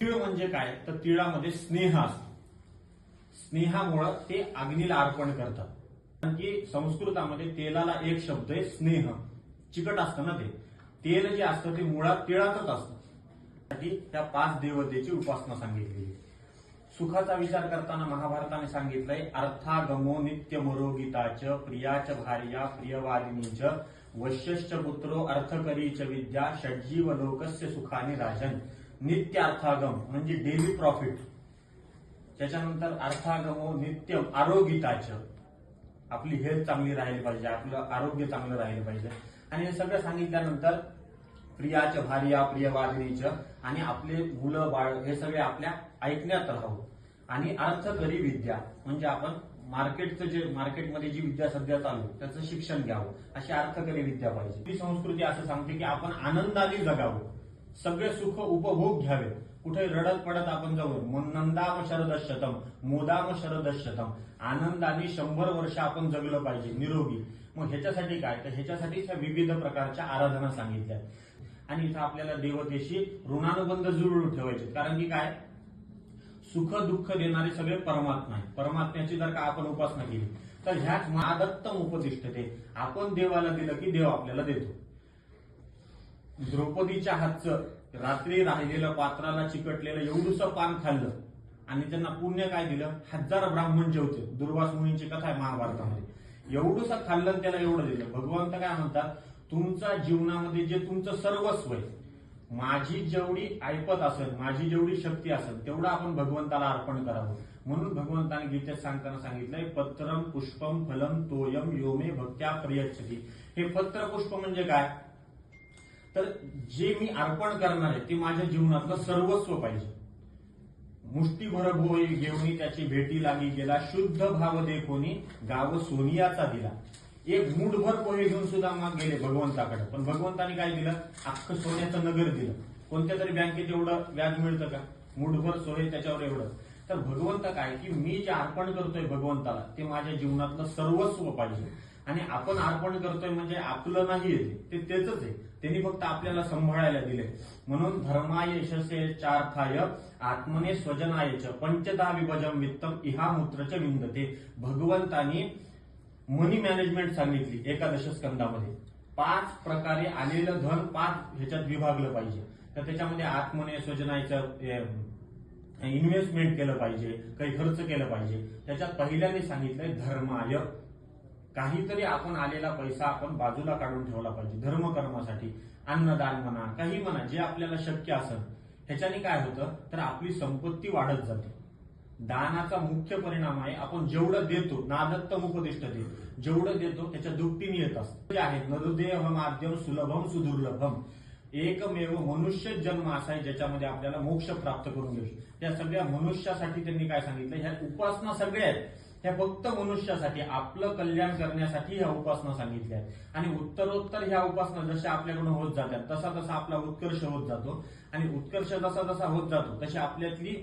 तीळ म्हणजे काय तर तिळामध्ये स्नेह असतो. स्नेहामुळे ते अग्नीला अर्पण करतात. कारण की संस्कृतामध्ये तेलाला एक शब्द आहे स्नेह. चिकट असतं ना ते. तेल जे असतं ते मुळात तिळाचंच असतं. त्या 5 देवतेची उपासना सांगितली. सुखाचा विचार करताना महाभारताने सांगितलंय अर्थागमो नित्यमरोगिताच प्रियाच भार्या प्रियवादिनीच वश्यश्च पुत्रो अर्थकरीच विद्या षड्जीव लोकस्य सुखाने राजन. नित्य अर्थागम म्हणजे डेली प्रॉफिट. त्याच्यानंतर अर्थागमो नित्य आरोगिताच आपली हेल्थ चांगली राहिली पाहिजे, आपलं आरोग्य चांगलं राहिलं पाहिजे. आणि हे सगळं सांगितल्यानंतर प्रियाच भार्या प्रियवादिनीच आणि आपले मुलं बाळ हे सगळे आपल्या ऐकण्यात राहावं. आणि अर्थकरी विद्या म्हणजे आपण मार्केटमध्ये जी विद्या सध्या चालू त्याचं शिक्षण घ्यावं, अशी अर्थकरी विद्या पाहिजे. ही संस्कृती असं सांगते की आपण आनंदाने जगावं, सगळे सुख उपभोग घ्यावे, कुठे रडत पडत आपण जाऊ. नंदाम शरदशतम मोदाम शरदशतम, आनंदाने 100 वर्ष आपण जगलं पाहिजे निरोगी. मग ह्याच्यासाठी काय तर ह्याच्यासाठीच विविध प्रकारच्या आराधना सांगितल्या. आणि इथं आपल्याला देवतेशी ऋणानुबंध जुळवून ठेवायचे. कारण की काय सुख दुःख देणारे सगळे परमात्मा आहे. परमात्म्याची जर का आपण उपासना केली तर ह्याच महादत्तम उपदिष्टते. आपण देवाला दिलं की देव आपल्याला देतो. द्रौपदीच्या हातचं रात्री राहिलेलं पात्राला चिकटलेलं एवढूसं पान खाल्लं आणि त्यांना पुण्य काय दिलं, 1000 ब्राह्मण जेवते. दुर्वास मुनींची कथा आहे महाभारतामध्ये. एवढूसं खाल्लं त्याला एवढं दिलं. भगवंत काय म्हणतात, तुमच्या जीवनामध्ये जे तुमचं सर्वस्व आहे, माझी जेवढी ऐपत असेल, माझी जेवढी शक्ती असेल तेवढं आपण भगवंताला अर्पण करावं. म्हणून भगवंताने गीतेत सांगताना सांगितलंय पत्रम पुष्पम फलम तोयम योमे भक्त्या प्रयच्छति. हे पत्र पुष्प म्हणजे काय तर जे मी अर्पण करणार आहे ते माझ्या जीवनातलं सर्वस्व पाहिजे. मुष्टीभर भोई घेऊनी त्याची भेटी लागी गेला, शुद्ध भाव देखोनी गाव सोनियाचा दिला. एक मूठभर पोहे घेऊन सुद्धा मग गेले भगवंताकडे, पण भगवंताने काय दिलं, अख्खं सोन्याचं नगर दिलं. कोणत्या तरी बँकेत एवढं व्याज मिळतं का, मूठभर सोने त्याच्यावर एवढं. तर भगवंत काय की मी जे अर्पण करतोय भगवंताला ते माझ्या जीवनातलं सर्वस्व पाहिजे. आणि आपण अर्पण करतोय म्हणजे आपलं नाही येते, ते त्याच आहे. त्यांनी फक्त आपल्याला सांभाळायला दिले. म्हणून धर्माय यशसे चार्थाय आत्मने स्वजनायच पंचदा विभजम वित्तम इहा मूत्रच विंदते. भगवंतानी मनी मॅनेजमेंट सांगितली एकादश स्कंदामध्ये. 5 प्रकारे आलेलं धन 5 ह्याच्यात विभागलं पाहिजे. तर त्याच्यामध्ये आत्मने स्वजनायचं इन्व्हेस्टमेंट केलं पाहिजे, काही खर्च केलं पाहिजे. त्याच्यात पहिल्यांदा सांगितलंय धर्माय, काहीतरी आपण आलेला पैसा आपण बाजूला काढून ठेवला पाहिजे धर्मकर्मासाठी. अन्नदान म्हणा, काही म्हणा, जे आपल्याला शक्य असेल. ह्याच्याने काय होतं तर आपली संपत्ती वाढत जाते. दानाचा मुख्य परिणाम आहे आपण जेवढं देतो, नादत्तम उपदिष्टते, जेवढं देतो त्याच्या दुपटीने येत असतं. जे आहे नरुदेह माध्यम सुलभम सुदुर्लभम, एकमेव मनुष्य जन्म असा आहे ज्याच्यामध्ये आपल्याला मोक्ष प्राप्त करून घेऊ. त्या सगळ्या मनुष्यासाठी त्यांनी काय सांगितलं, ह्या उपासना सगळ्या आहेत ह्या फक्त मनुष्यासाठी, आपलं कल्याण करण्यासाठी ह्या उपासना सांगितल्या आहेत. आणि उत्तरोत्तर ह्या उपासना जशा आपल्याकडून होत जातात तसा तसा आपला उत्कर्ष होत जातो. आणि उत्कर्ष जसा जसा होत जातो तशी आपल्यातली